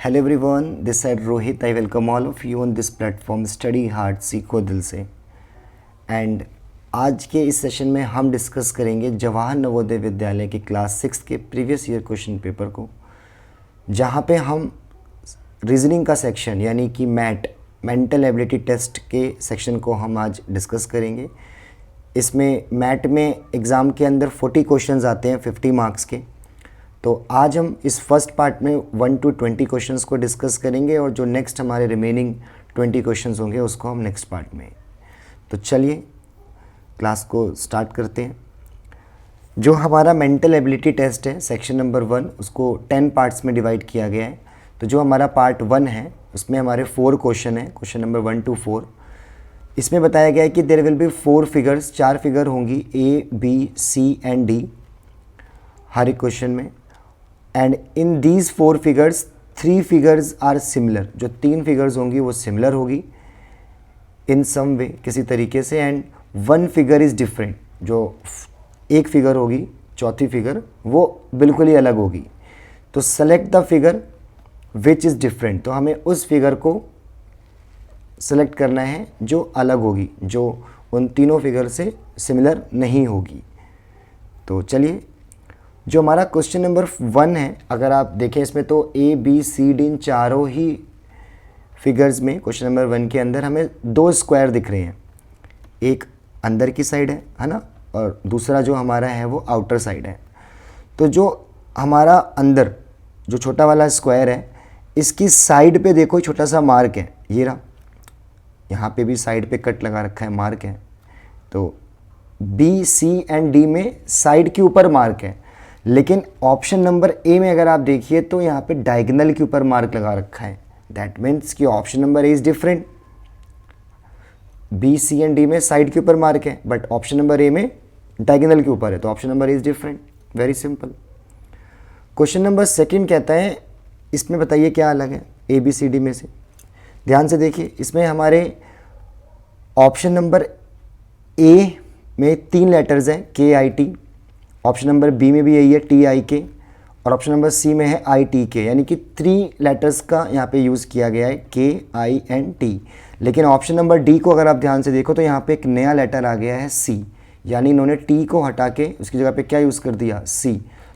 Hello everyone, this side Rohit. I welcome all of you on this platform study hard सीखो दिल से। And आज के इस सेशन में हम डिस्कस करेंगे जवाहर नवोदय विद्यालय के क्लास 6 के प्रीवियस ईयर क्वेश्चन पेपर को, जहाँ पे हम रीजनिंग का सेक्शन यानी कि मेंटल एबिलिटी टेस्ट के सेक्शन को हम आज डिस्कस करेंगे। इसमें मैट में एग्ज़ाम के अंदर 40 क्वेश्चंस आते हैं 50 मार्क्स के। तो आज हम इस फर्स्ट पार्ट में 1 to 20 क्वेश्चंस को डिस्कस करेंगे और जो नेक्स्ट हमारे रिमेनिंग 20 क्वेश्चंस होंगे उसको हम नेक्स्ट पार्ट में। तो चलिए क्लास को स्टार्ट करते हैं। जो हमारा मेंटल एबिलिटी टेस्ट है सेक्शन नंबर 1, उसको 10 पार्ट्स में डिवाइड किया गया है। तो जो हमारा पार्ट 1 है उसमें हमारे 4 क्वेश्चन हैं, क्वेश्चन नंबर 1 to 4। इसमें बताया गया है कि there will be 4 figures, 4 figure होंगी A, B, C and D हर एक क्वेश्चन में। And in these 4 figures 3 figures are similar. जो 3 फिगर्स होंगी वो सिमिलर होगी इन सम वे, किसी तरीके से। And 1 figure is different. जो एक फिगर होगी, चौथी फिगर, वो बिल्कुल ही अलग होगी। तो select the figure which is different. तो हमें उस फिगर को सेलेक्ट करना है जो अलग होगी, जो उन तीनों फिगर से सिमिलर नहीं होगी। तो चलिए, जो हमारा क्वेश्चन नंबर 1 है, अगर आप देखें इसमें तो A, B, C, D इन चारों ही फिगर्स में क्वेश्चन नंबर 1 के अंदर हमें 2 स्क्वायर दिख रहे हैं। एक अंदर की साइड है ना, और दूसरा जो हमारा है वो आउटर साइड है। तो जो हमारा अंदर जो छोटा वाला स्क्वायर है, इसकी साइड पे देखो छोटा सा मार्क है, ये रहा। यहाँ पे भी साइड पे कट लगा रखा है, मार्क है। तो B, C एंड D में साइड के ऊपर मार्क है, लेकिन ऑप्शन नंबर ए में अगर आप देखिए तो यहाँ पे डायगोनल के ऊपर मार्क लगा रखा है। दैट मीन्स कि option number A is different. B, C and D में साइड के ऊपर मार्क है, बट ऑप्शन नंबर ए में डायगोनल के ऊपर है, तो option number A is different. Very simple. Question number 2 कहता है, इसमें बताइए क्या अलग है ए, बी, सी, डी में से। ध्यान से देखिए, इसमें हमारे ऑप्शन नंबर ए में 3 लेटर्स हैं, के, आई, टी। ऑप्शन नंबर बी में भी यही है, टी, आई, के। और ऑप्शन नंबर सी में है आई, टी, के, यानी कि 3 लेटर्स का यहाँ पे यूज़ किया गया है, के, आई एंड टी। लेकिन ऑप्शन नंबर डी को अगर आप ध्यान से देखो तो यहाँ पे एक नया लेटर आ गया है, सी, यानी इन्होंने टी को हटा के उसकी जगह पे क्या यूज़ कर दिया, सी।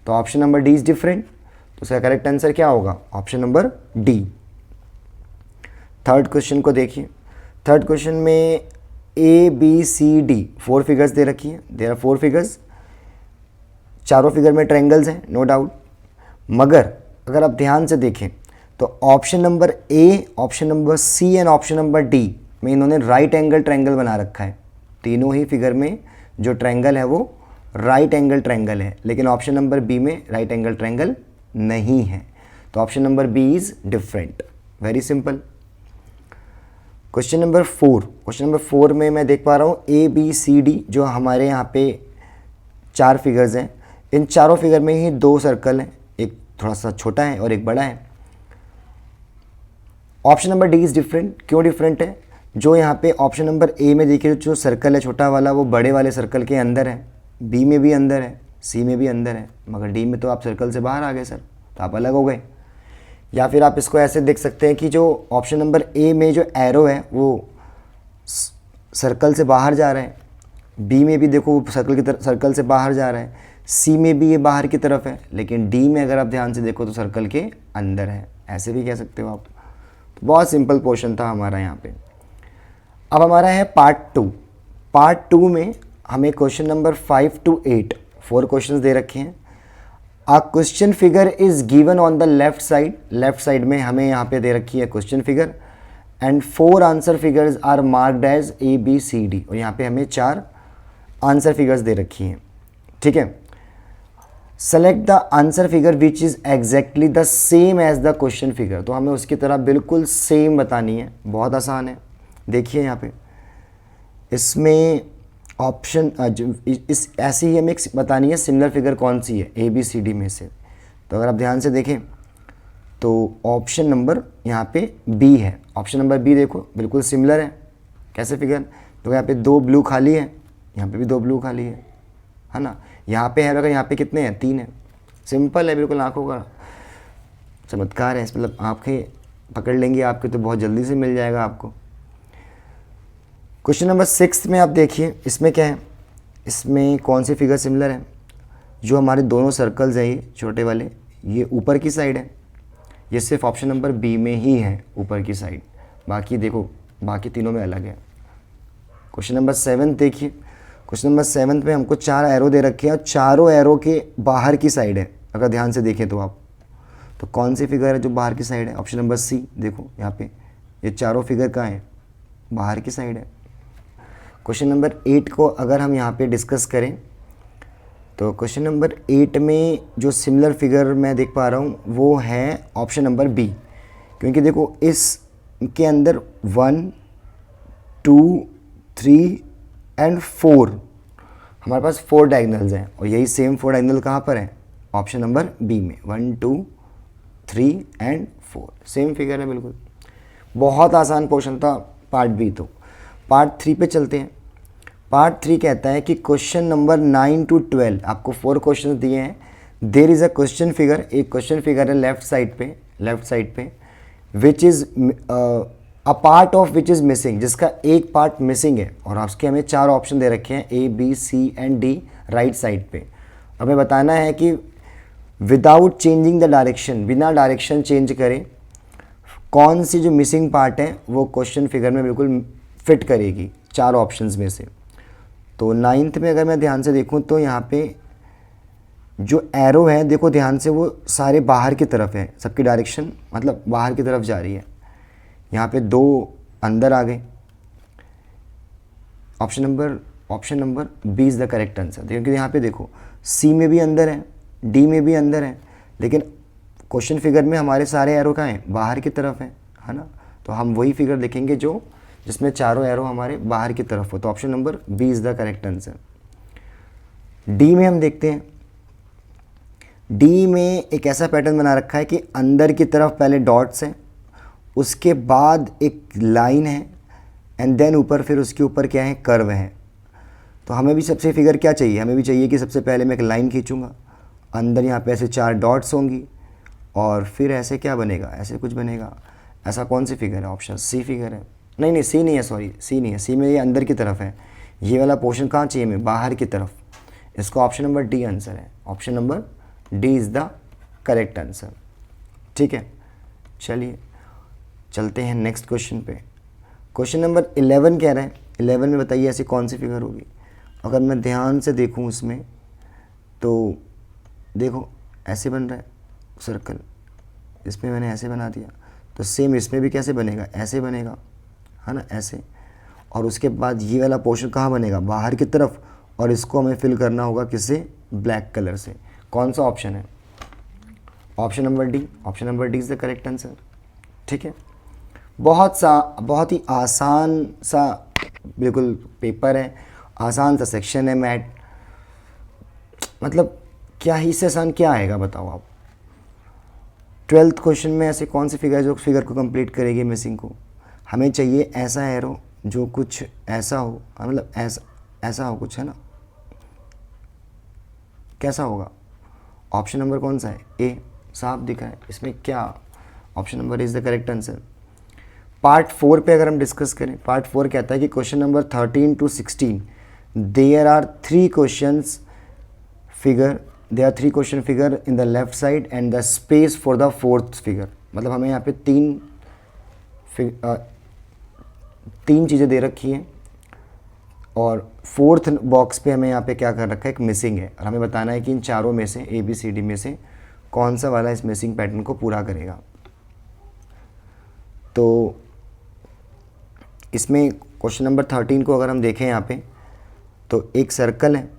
तो option number D is different. तो उसका करेक्ट आंसर क्या होगा, option number D. Third question को देखिए। थर्ड क्वेश्चन में A, B, C, D 4 figures दे रखी है। देयर आर 4 फिगर्स, चारों फिगर में ट्रायंगल्स हैं, नो डाउट। मगर अगर आप ध्यान से देखें तो option number A, option number C and option number D में इन्होंने राइट एंगल ट्रायंगल बना रखा है। तीनों ही फिगर में जो ट्रायंगल है वो राइट एंगल ट्रायंगल है, लेकिन ऑप्शन नंबर बी में राइट एंगल ट्रायंगल नहीं है। तो option number B is different. Very simple. Question number 4। Question number 4 में मैं देख पा रहा हूँ ए, बी, सी, डी जो हमारे यहाँ पे 4 फिगर्स हैं। इन चारों फिगर में ही 2 सर्कल हैं, एक थोड़ा सा छोटा है और एक बड़ा है। Option number D is different. क्यों डिफरेंट है, जो यहाँ पे ऑप्शन नंबर ए में देखिए जो सर्कल है छोटा वाला वो बड़े वाले सर्कल के अंदर है, बी में भी अंदर है, सी में भी अंदर है, मगर डी में तो आप सर्कल से बाहर आ गए सर, तो आप अलग हो गए। या फिर आप इसको ऐसे देख सकते हैं कि जो ऑप्शन नंबर ए में जो एरो है वो सर्कल से बाहर जा रहा है, बी में भी देखो सर्कल से बाहर जा रहा है, सी में भी ये बाहर की तरफ है, लेकिन डी में अगर आप ध्यान से देखो तो सर्कल के अंदर है। ऐसे भी कह सकते हो आप। तो बहुत सिंपल पोर्शन था हमारा यहाँ पे। अब हमारा है पार्ट 2। पार्ट 2 में हमें क्वेश्चन नंबर 5 to 8 4 क्वेश्चंस दे रखे हैं। A question figure is given on the left side. Left side में हमें यहाँ पे दे रखी है question figure and 4 answer figures are marked as A, B, C, D. और यहाँ पे हमें 4 आंसर फिगर्स दे रखी हैं, ठीक है। Select the answer figure which is exactly the same as the question figure. तो हमें उसकी तरह बिल्कुल सेम बतानी है। बहुत आसान है। देखिए यहाँ पे इसमें ऑप्शन इस ऐसी ही हमें बतानी है सिमिलर फिगर कौन सी है ए, बी, सी, डी में से। तो अगर आप ध्यान से देखें तो ऑप्शन नंबर यहाँ पे बी है। ऑप्शन नंबर बी देखो बिल्कुल सिमिलर है। कैसे फिगर, तो यहाँ पे 2 ब्लू खाली है, यहाँ पे भी 2 ब्लू खाली है ना। यहाँ पे है, अगर यहाँ पे कितने हैं, 3 है। सिंपल है बिल्कुल, आंखों का चमत्कार है, मतलब आंखें पकड़ लेंगी आपके तो बहुत जल्दी से मिल जाएगा आपको। क्वेश्चन नंबर 6 में आप देखिए, इसमें क्या है, इसमें कौन सी फिगर सिमिलर है। जो हमारे दोनों सर्कल्स हैं ये छोटे वाले, ये ऊपर की साइड है, ये सिर्फ ऑप्शन नंबर बी में ही है ऊपर की साइड, बाकी देखो बाकी तीनों में अलग है। क्वेश्चन नंबर 7 देखिए, क्वेश्चन नंबर 7 में हमको 4 एरो दे रखे हैं और चारों एरो के बाहर की साइड है। अगर ध्यान से देखें तो आप, तो कौन सी फिगर है जो बाहर की साइड है, ऑप्शन नंबर सी। देखो यहाँ पे ये चारों फिगर कहाँ है, बाहर की साइड है। क्वेश्चन नंबर 8 को अगर हम यहाँ पे डिस्कस करें तो क्वेश्चन नंबर 8 में जो सिमिलर फिगर मैं देख पा रहा हूँ वो है ऑप्शन नंबर बी, क्योंकि देखो इसके अंदर 1 2 3 एंड 4 हमारे पास 4 डायगोनल्स हैं और यही सेम 4 डायगोनल कहाँ पर है, ऑप्शन नंबर बी में। 1 2 3 एंड 4 सेम फिगर है बिल्कुल। बहुत आसान पोर्शन था पार्ट बी। तो पार्ट 3 पे चलते हैं। पार्ट 3 कहता है कि क्वेश्चन नंबर 9 to 12 आपको 4 क्वेश्चन दिए हैं। There is a question figure, एक क्वेश्चन फिगर है लेफ्ट साइड पे which is a part of which is missing, जिसका एक पार्ट मिसिंग है और उसके हमें 4 ऑप्शन दे रखे हैं A B C and D right side पे। हमें बताना है कि विदाउट चेंजिंग द डायरेक्शन, बिना डायरेक्शन चेंज करें, कौन सी जो मिसिंग पार्ट है वो क्वेश्चन फिगर में बिल्कुल फिट करेगी 4 ऑप्शंस में से। तो 9th में अगर मैं ध्यान से देखूं तो यहाँ पे जो एरो है देखो ध्यान से, वो सारे बाहर की तरफ है, सबकी डायरेक्शन मतलब बाहर की तरफ जा रही है। यहाँ पे 2 अंदर आ गए। Option number B is the correct answer, क्योंकि यहाँ पे देखो सी में भी अंदर है, डी में भी अंदर है, लेकिन क्वेश्चन फिगर में हमारे सारे एरो कहाँ हैं, बाहर की तरफ है ना। तो हम वही फिगर देखेंगे जो जिसमें चारों एरो हमारे बाहर की तरफ हो। तो option number B is the correct answer. D में हम देखते हैं, डी में एक ऐसा पैटर्न बना रखा है कि अंदर की तरफ पहले डॉट्स हैं, उसके बाद एक लाइन है एंड देन ऊपर फिर उसके ऊपर क्या है, कर्व है। तो हमें भी सबसे फिगर क्या चाहिए, हमें भी चाहिए कि सबसे पहले मैं एक लाइन खींचूंगा, अंदर यहाँ पे ऐसे 4 डॉट्स होंगी और फिर ऐसे क्या बनेगा, ऐसे कुछ बनेगा। ऐसा कौन सी फिगर है, ऑप्शन सी फिगर है। नहीं सी नहीं है, सॉरी सी नहीं है, सी में ये अंदर की तरफ है, ये वाला पोर्शन कहाँ चाहिए हमें, बाहर की तरफ। इसको ऑप्शन नंबर डी आंसर है, option number D is the correct answer. ठीक है, चलिए चलते हैं नेक्स्ट क्वेश्चन पे। क्वेश्चन नंबर 11 कह रहा है, 11 में बताइए ऐसी कौन सी फिगर होगी। अगर मैं ध्यान से देखूँ उसमें तो देखो ऐसे बन रहा है सर्कल, इसमें मैंने ऐसे बना दिया, तो सेम इसमें भी कैसे बनेगा, ऐसे बनेगा, है ना, ऐसे। और उसके बाद ये वाला पोर्शन कहाँ बनेगा, बाहर की तरफ, और इसको हमें फिल करना होगा किससे, ब्लैक कलर से। कौन सा ऑप्शन है, option number D, option number D is the correct answer. ठीक है, बहुत ही आसान सा बिल्कुल पेपर है, आसान सा सेक्शन है मैथ, मतलब क्या ही से आसान क्या आएगा बताओ आप। 12th क्वेश्चन में ऐसे कौन सी फिगर जो फिगर को कंप्लीट करेगी मिसिंग को। हमें चाहिए ऐसा एरो जो कुछ ऐसा हो, मतलब ऐसा हो कुछ, है ना। कैसा होगा, ऑप्शन नंबर कौन सा है, ए, साफ दिख रहा है इसमें क्या, option number is the correct answer. Part 4 पे अगर हम डिस्कस करें, पार्ट 4 कहता है कि question number 13 to 16 there are 3 questions figure, there are 3 question figure in the left side and the space for the 4th figure। मतलब हमें यहाँ पे तीन चीज़ें दे रखी हैं और 4th बॉक्स पे हमें यहाँ पे क्या कर रखा है, एक मिसिंग है, और हमें बताना है कि इन चारों में से ए बी सी डी में से कौन सा वाला इस मिसिंग पैटर्न को पूरा करेगा। तो इसमें क्वेश्चन नंबर 13 को अगर हम देखें यहाँ पे तो एक सर्कल है,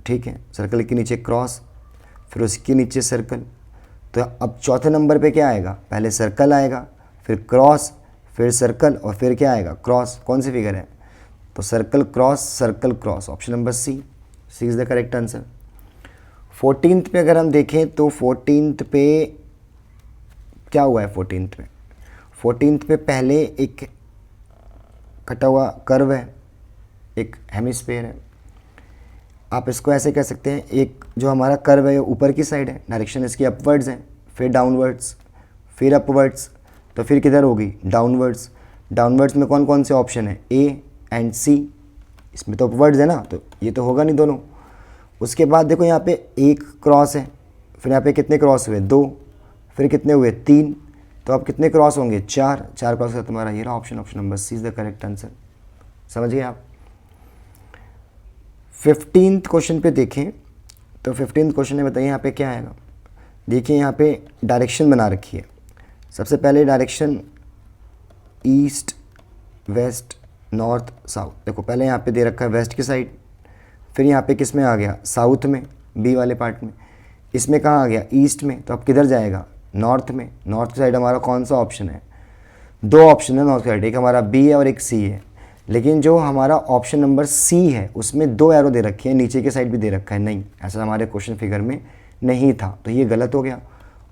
ठीक है, सर्कल के नीचे क्रॉस, फिर उसके नीचे सर्कल। तो अब चौथे नंबर पे क्या आएगा, पहले सर्कल आएगा, फिर क्रॉस, फिर सर्कल और फिर क्या आएगा, क्रॉस। कौन सी फिगर है, तो circle cross, option number C is the correct answer. 14th पे अगर हम देखें तो 14th पे क्या हुआ है, 14th पे पहले एक कटा हुआ कर्व है, एक हेमिस्फीयर है। आप इसको ऐसे कह सकते हैं, एक जो हमारा कर्व है ऊपर की साइड है, डायरेक्शन इसकी अपवर्ड्स है, फिर डाउनवर्ड्स, फिर अपवर्ड्स, तो फिर किधर होगी, डाउनवर्ड्स। डाउनवर्ड्स में कौन कौन से ऑप्शन है, ए एंड सी, इसमें तो अपवर्ड्स है ना, तो ये तो होगा नहीं दोनों। उसके बाद देखो यहाँ पे एक क्रॉस है, फिर यहाँ पे कितने क्रॉस हुए, 2, फिर कितने हुए, 3, तो अब कितने क्रॉस होंगे, 4 क्रॉस का तुम्हारा ये रहा option number C is the correct answer. समझ गए आप। 15th क्वेश्चन पे देखें तो 15th क्वेश्चन में बताइए यहाँ पे क्या आएगा। देखिए यहाँ पे डायरेक्शन बना रखी है। सबसे पहले direction east, west, north, south. देखो पहले यहाँ पे दे रखा है वेस्ट की साइड, फिर यहाँ पे किस में आ गया, साउथ में, बी वाले पार्ट में। इसमें कहाँ आ गया, ईस्ट में, तो अब किधर जाएगा, नॉर्थ में। नॉर्थ की साइड हमारा कौन सा ऑप्शन है, 2 ऑप्शन है नॉर्थ साइड, एक हमारा बी है और एक सी है। लेकिन जो हमारा ऑप्शन नंबर सी है उसमें 2 एरो दे रखे हैं, नीचे की साइड भी दे रखा है, नहीं, ऐसा हमारे क्वेश्चन फिगर में नहीं था, तो ये गलत हो गया।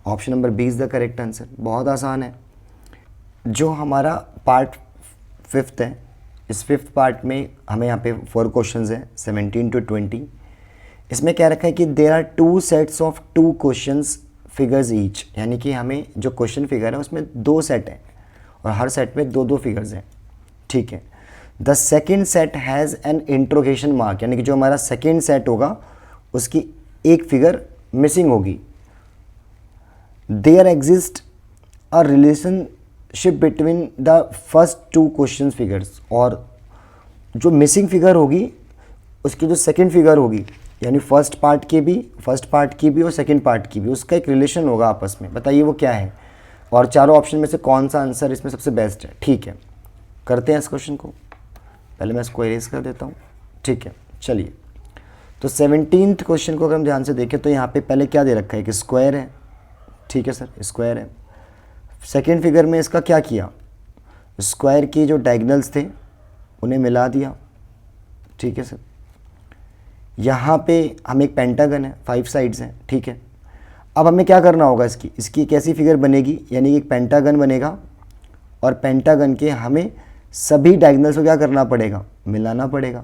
Option number B is the correct answer. बहुत आसान है। जो हमारा पार्ट 5th है, इस 5th पार्ट में हमें यहाँ पे 4 क्वेश्चंस हैं 17 to 20। इसमें क्या रखा है कि there are 2 sets of 2 questions figures each, यानी कि हमें जो क्वेश्चन फिगर है उसमें 2 सेट हैं और हर सेट में 2-2 फिगर्स हैं। ठीक है। The second set has an interrogation mark, यानी कि जो हमारा सेकेंड सेट होगा उसकी एक फिगर मिसिंग होगी। There exist a relationship between the first 2 question figures, और जो मिसिंग फिगर होगी उसकी जो सेकेंड फिगर होगी, यानी फर्स्ट पार्ट की भी और सेकेंड पार्ट की भी, उसका एक रिलेशन होगा आपस में। बताइए वो क्या है, और चारों ऑप्शन में से कौन सा आंसर इसमें सबसे बेस्ट है। ठीक है, करते हैं इस क्वेश्चन को। पहले मैं इसको इरेज कर देता हूँ। ठीक है, चलिए। तो 17th क्वेश्चन को अगर हम ध्यान से देखें तो यहाँ पे पहले क्या दे रखा है कि स्क्वायर है। ठीक है सर, स्क्वायर है। सेकेंड फिगर में इसका क्या किया, स्क्वायर की जो डायगोनल्स थे उन्हें मिला दिया। ठीक है सर। यहाँ पे हम एक पेंटागन है, 5 साइड्स हैं। ठीक है। अब हमें क्या करना होगा, इसकी कैसी फिगर बनेगी, यानी एक पेंटागन बनेगा और पेंटागन के हमें सभी डायगोनल्स को क्या करना पड़ेगा, मिलाना पड़ेगा।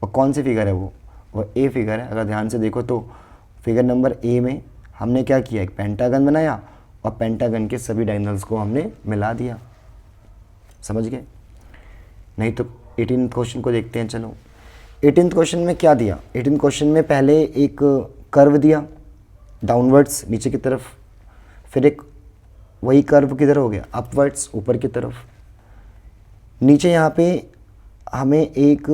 और कौन सी फिगर है वो ए फिगर है। अगर ध्यान से देखो तो फिगर नंबर ए में हमने क्या किया, एक पेंटागन बनाया और पेंटागन के सभी डायगोनल्स को हमने मिला दिया। समझ गए। नहीं तो 18th क्वेश्चन को देखते हैं। चलो 18th क्वेश्चन में क्या दिया, 18th क्वेश्चन में पहले एक कर्व दिया डाउनवर्ड्स नीचे की तरफ, फिर एक वही कर्व किधर हो गया, अपवर्ड्स ऊपर की तरफ। नीचे यहाँ पे हमें एक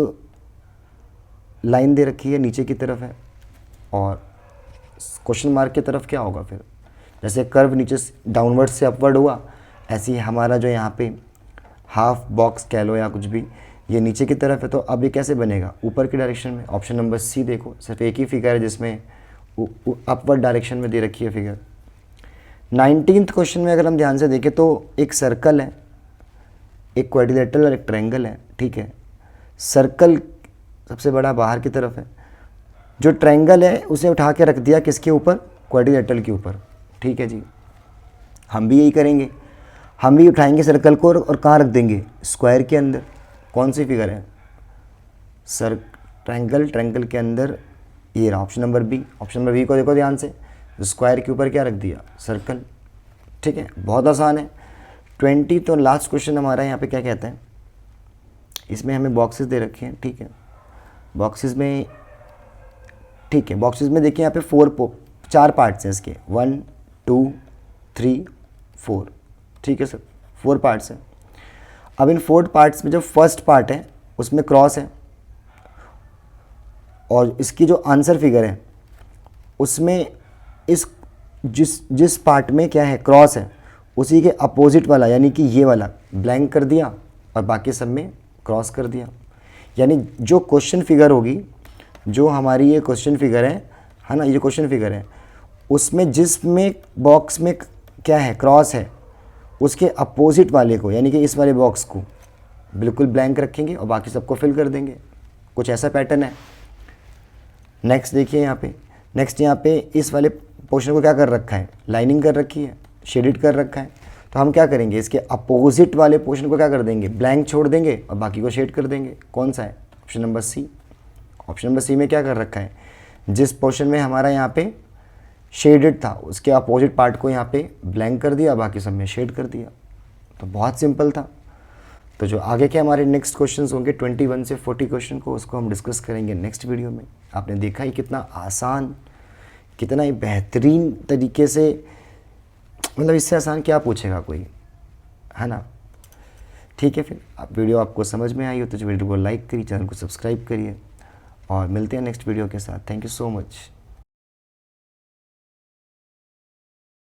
लाइन दे रखी है नीचे की तरफ है, और क्वेश्चन मार्क की तरफ क्या होगा, फिर जैसे कर्व नीचे डाउनवर्ड से अपवर्ड हुआ, ऐसे ही हमारा जो यहाँ पे हाफ बॉक्स कह लो या कुछ भी, ये नीचे की तरफ है, तो अब ये कैसे बनेगा, ऊपर की डायरेक्शन में। ऑप्शन नंबर सी देखो, सिर्फ एक ही फिगर है जिसमें अपवर्ड डायरेक्शन में दे रखी है फिगर। 19th क्वेश्चन में अगर हम ध्यान से देखें तो एक सर्कल है, एक क्वाड्रिलेटरल और एक ट्रायंगल है। ठीक है। सर्कल सबसे बड़ा बाहर की तरफ है, जो ट्रायंगल है उसे उठा के रख दिया किसके ऊपर, क्वाड्रिलेटरल के ऊपर। ठीक है जी, हम भी यही करेंगे, हम भी उठाएंगे सर्कल को और कहाँ रख देंगे, स्क्वायर के अंदर। कौन सी फिगर है, ट्रायंगल के अंदर ये रहा option number B. Option number B को देखो ध्यान से, स्क्वायर के ऊपर क्या रख दिया, सर्कल। ठीक है, बहुत आसान है। 20 तो लास्ट क्वेश्चन हमारा यहाँ पे क्या कहता है, इसमें हमें बॉक्सेस दे रखे हैं। ठीक है, बॉक्सेस में, ठीक है, बॉक्सेस में देखिए यहाँ पे 4 पार्ट्स हैं इसके, 1 2 3 4। ठीक है सर, 4 पार्ट्स हैं। अब इन 4 पार्ट्स में जो फर्स्ट पार्ट है उसमें क्रॉस है, और इसकी जो आंसर फिगर है उसमें जिस पार्ट में क्या है, क्रॉस है, उसी के अपोजिट वाला यानी कि ये वाला ब्लैंक कर दिया और बाकी सब में क्रॉस कर दिया। यानी जो क्वेश्चन फिगर होगी, जो हमारी ये क्वेश्चन फिगर है ना, ये क्वेश्चन फिगर है, उसमें जिसमें बॉक्स में क्या है, क्रॉस है, उसके अपोजिट वाले को यानी कि इस वाले बॉक्स को बिल्कुल ब्लैंक रखेंगे और बाकी सबको फिल कर देंगे। कुछ ऐसा पैटर्न है। नेक्स्ट देखिए यहाँ पे इस वाले पोर्शन को क्या कर रखा है, लाइनिंग कर रखी है, शेडेड कर रखा है। तो हम क्या करेंगे, इसके अपोजिट वाले पोर्शन को क्या कर देंगे, ब्लैंक छोड़ देंगे और बाकी को शेड कर देंगे। कौन सा है, option number C. Option number C में क्या कर रखा है, जिस पोर्शन में हमारा यहाँ पे शेडेड था, उसके अपोजिट पार्ट को यहाँ पे ब्लैंक कर दिया, बाकी सब में शेड कर दिया। तो बहुत सिंपल था। तो जो आगे के हमारे नेक्स्ट क्वेश्चंस होंगे 21 से 40 क्वेश्चन को, उसको हम डिस्कस करेंगे नेक्स्ट वीडियो में। आपने देखा ही कितना आसान, कितना ही बेहतरीन तरीके से, मतलब इससे आसान क्या पूछेगा कोई, है ना। ठीक है, फिर आप वीडियो आपको समझ में आई हो तो वीडियो को लाइक करिए, चैनल को सब्सक्राइब करिए और मिलते हैं नेक्स्ट वीडियो के साथ। Thank you so much.